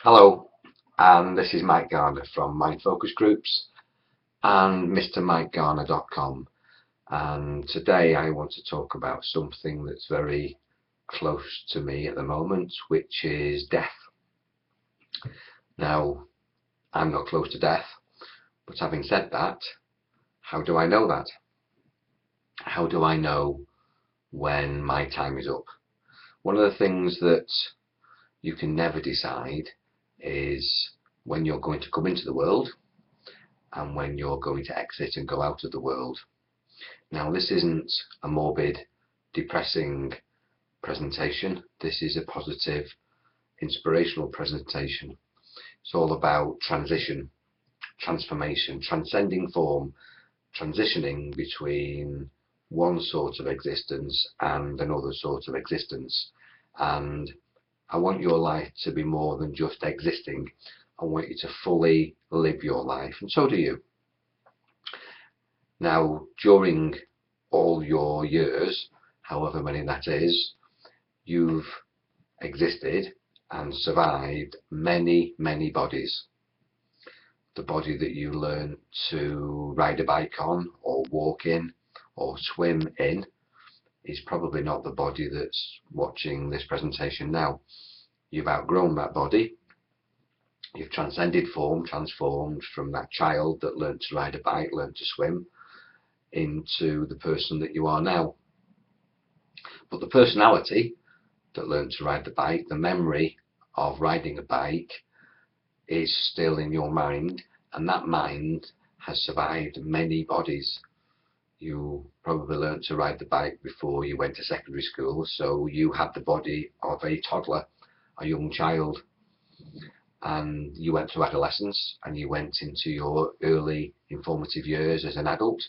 Hello, and this is Mike Garner from Mind Focus Groups and MrMikeGarner.com. And today I want to talk about something that's very close to me at the moment, which is death. Now, I'm not close to death, but having said that, how do I know that? How do I know when my time is up? One of the things that you can never decide is when you're going to come into the world and when you're going to exit and go out of the world. Now, this isn't a morbid, depressing presentation. This is a positive, inspirational presentation. It's all about transition, transformation, transcending form, transitioning between one sort of existence and another sort of existence. And I want your life to be more than just existing. I want you to fully live your life, and so do you. Now, during all your years, however many that is, you've existed and survived many, many bodies. The body that you learn to ride a bike on, or walk in, or swim in, is probably not the body that's watching this presentation now. You've outgrown that body. You've transcended form, transformed from that child that learned to ride a bike, learned to swim, into the person that you are now. But the personality that learned to ride the bike, the memory of riding a bike, is still in your mind, and that mind has survived many bodies. You probably learned to ride the bike before you went to secondary school, so you had the body of a toddler, a young child, and you went through adolescence and you went into your early informative years as an adult,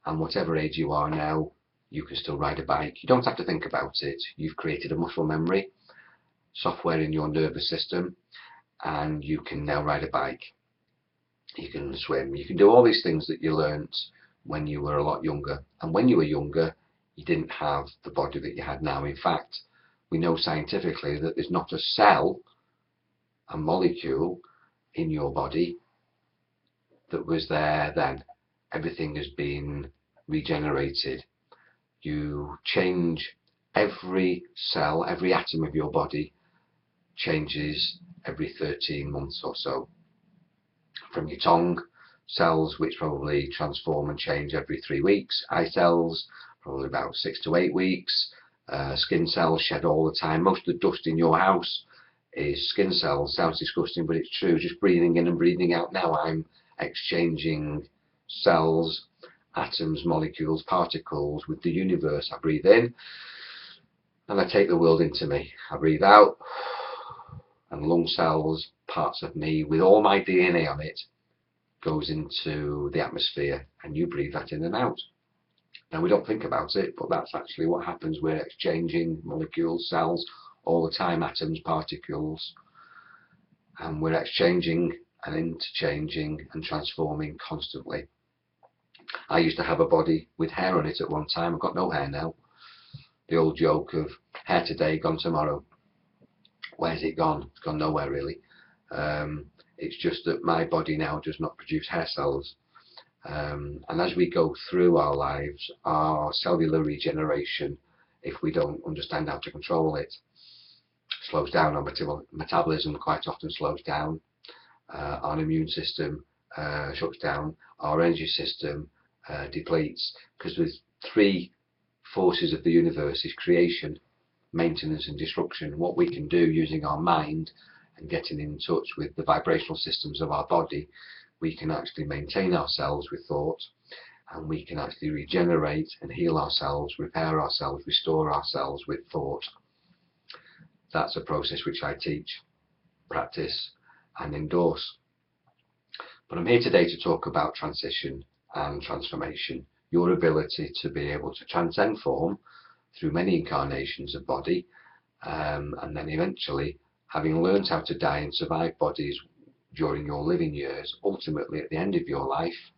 and whatever age you are now, you can still ride a bike. You don't have to think about it. You've created a muscle memory, software in your nervous system, and you can now ride a bike. You can swim, you can do all these things that you learnt when you were a lot younger. And when you were younger, you didn't have the body that you had now. In fact, we know scientifically that there's not a cell, a molecule in your body that was there then. Everything has been regenerated. You change, every cell, every atom of your body changes every 13 months or so. From your tongue, cells which probably transform and change every 3 weeks, eye cells probably about 6 to 8 weeks, skin cells shed all the time. Most of the dust in your house is skin cells. Sounds disgusting, but it's true. Just breathing in and breathing out now, I'm exchanging cells, atoms, molecules, particles with the universe. I breathe in and I take the world into me. I breathe out, and lung cells, parts of me with all my DNA on it, goes into the atmosphere, and you breathe that in and out. Now, we don't think about it, but that's actually what happens. We're exchanging molecules, cells all the time, atoms, particles, and we're exchanging and interchanging and transforming constantly. I used to have a body with hair on it at one time. I've got no hair now. The old joke of hair today, gone tomorrow. Where's it gone? It's gone nowhere really. It's just that my body now does not produce hair cells. And as we go through our lives, our cellular regeneration, if we don't understand how to control it, slows down. Our metabolism quite often slows down. Our immune system shuts down. Our energy system depletes, because there's 3 forces of the universe: is creation, maintenance and destruction. What we can do using our mind and getting in touch with the vibrational systems of our body, we can actually maintain ourselves with thought, and we can actually regenerate and heal ourselves, repair ourselves, restore ourselves with thought. That's a process which I teach, practice and endorse. But I'm here today to talk about transition and transformation, your ability to be able to transcend form through many incarnations of body, and then eventually, having learned how to die and survive bodies during your living years, ultimately at the end of your life,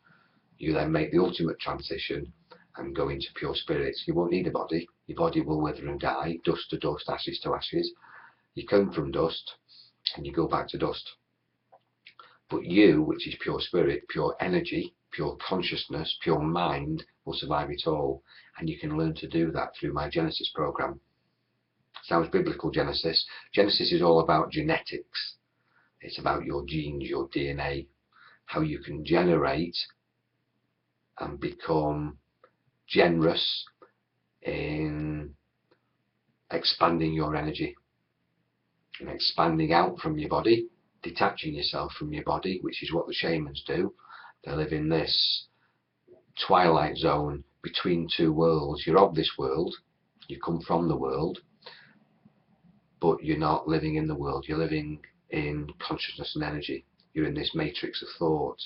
you then make the ultimate transition and go into pure spirit. You won't need a body. Your body will wither and die, dust to dust, ashes to ashes. You come from dust, and you go back to dust. But you, which is pure spirit, pure energy, pure consciousness, pure mind, will survive it all. And you can learn to do that through my Genesis program. Sounds biblical, Genesis. Genesis is all about genetics. It's about your genes, your DNA, how you can generate and become generous in expanding your energy and expanding out from your body, detaching yourself from your body, which is what the shamans do. They live in this twilight zone between two worlds. You're of this world, you come from the world, but you're not living in the world. You're living in consciousness and energy. You're in this matrix of thought,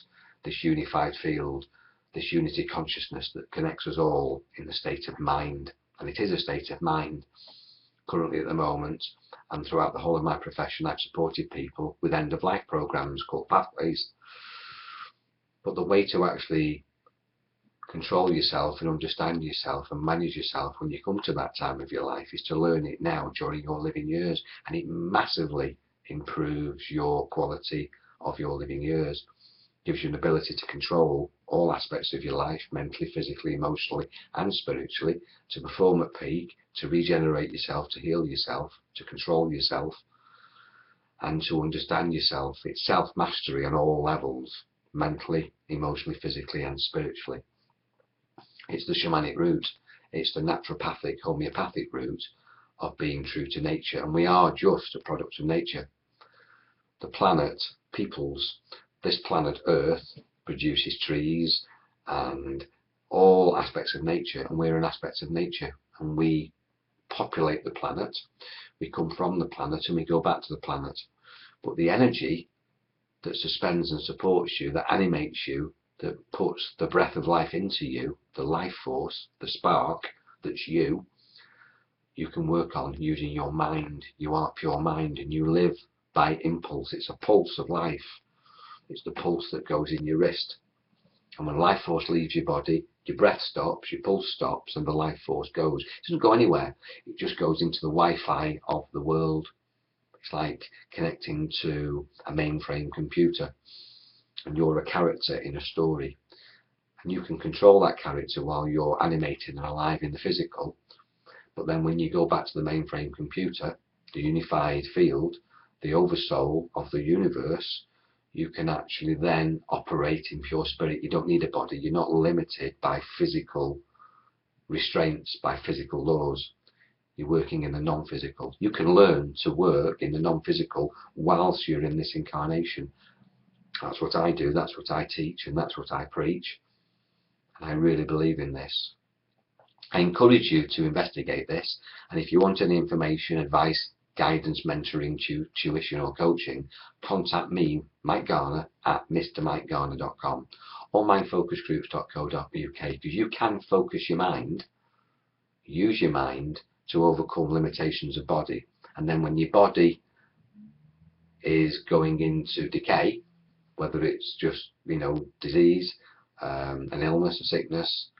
this unified field, this unity consciousness that connects us all in the state of mind. And it is a state of mind. Currently at the moment, and throughout the whole of my profession, I've supported people with end-of-life programs called Pathways. But the way to actually control yourself and understand yourself and manage yourself when you come to that time of your life is to learn it now during your living years, and it massively improves your quality of your living years. Gives you an ability to control all aspects of your life, mentally, physically, emotionally and spiritually, to perform at peak, to regenerate yourself, to heal yourself, to control yourself and to understand yourself. It's self-mastery on all levels, mentally, emotionally, physically and spiritually. It's the shamanic route. It's the naturopathic, homeopathic route of being true to nature, and we are just a product of nature. The planet, this planet Earth produces trees and all aspects of nature, and we're an aspect of nature, and we populate the planet. We come from the planet and we go back to the planet. But the energy that suspends and supports you, that animates you, that puts the breath of life into you, the life force, the spark that's you can work on using your mind. You are pure mind and you live by impulse. It's a pulse of life. It's the pulse that goes in your wrist. And when life force leaves your body, your breath stops, your pulse stops, and the life force goes. It doesn't go anywhere. It just goes into the Wi-Fi of the world. It's like connecting to a mainframe computer. And you're a character in a story. And you can control that character while you're animated and alive in the physical. But then when you go back to the mainframe computer, the unified field, the oversoul of the universe, you can actually then operate in pure spirit. You don't need a body. You're not limited by physical restraints, by physical laws. You're working in the non-physical. You can learn to work in the non-physical whilst you're in this incarnation. That's what I do, that's what I teach, and that's what I preach. And I really believe in this. I encourage you to investigate this, and if you want any information, advice, guidance, mentoring, tuition or coaching, contact me, Mike Garner, at mrmikegarner.com or mindfocusgroups.co.uk, because you can focus your mind, use your mind to overcome limitations of body. And then when your body is going into decay, whether it's just, disease, an illness, a sickness,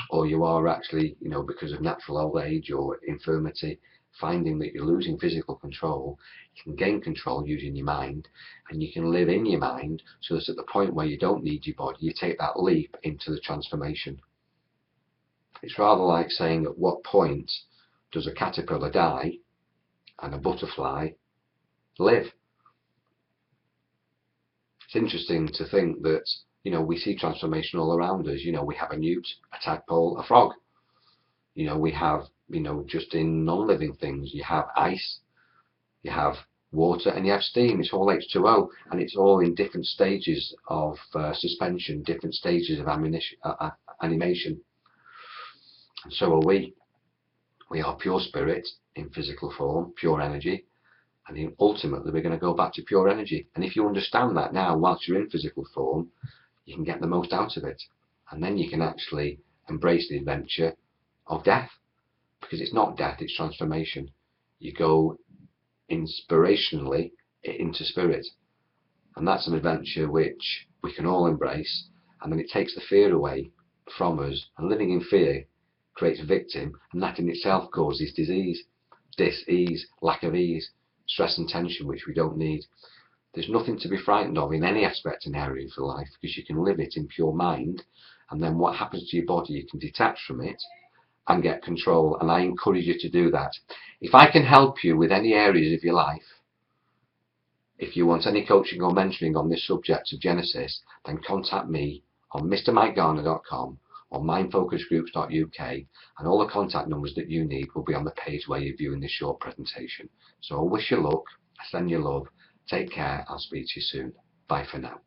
or you are actually, because of natural old age or infirmity, finding that you're losing physical control, you can gain control using your mind, and you can live in your mind so that at the point where you don't need your body, you take that leap into the transformation. It's rather like saying, at what point does a caterpillar die and a butterfly live? It's interesting to think that, we see transformation all around us. We have a newt, a tadpole, a frog. We have, just in non-living things, you have ice, you have water, and you have steam. It's all H2O, and it's all in different stages of suspension, different stages of animation. And so are we. We are pure spirit in physical form, pure energy. And then ultimately we're going to go back to pure energy. And if you understand that now, whilst you're in physical form, you can get the most out of it. And then you can actually embrace the adventure of death. Because it's not death, it's transformation. You go inspirationally into spirit. And that's an adventure which we can all embrace. And then it takes the fear away from us. And living in fear creates a victim. And that in itself causes disease, dis-ease, lack of ease. stress and tension, which we don't need. There's nothing to be frightened of in any aspect and area of your life, because you can live it in pure mind, and then what happens to your body, you can detach from it and get control. And I encourage you to do that. If I can help you with any areas of your life, if you want any coaching or mentoring on this subject of Genesis, then contact me on mrmikegarner.com or mindfocusgroups.uk, and all the contact numbers that you need will be on the page where you're viewing this short presentation. So I wish you luck, I send you love, take care, I'll speak to you soon. Bye for now.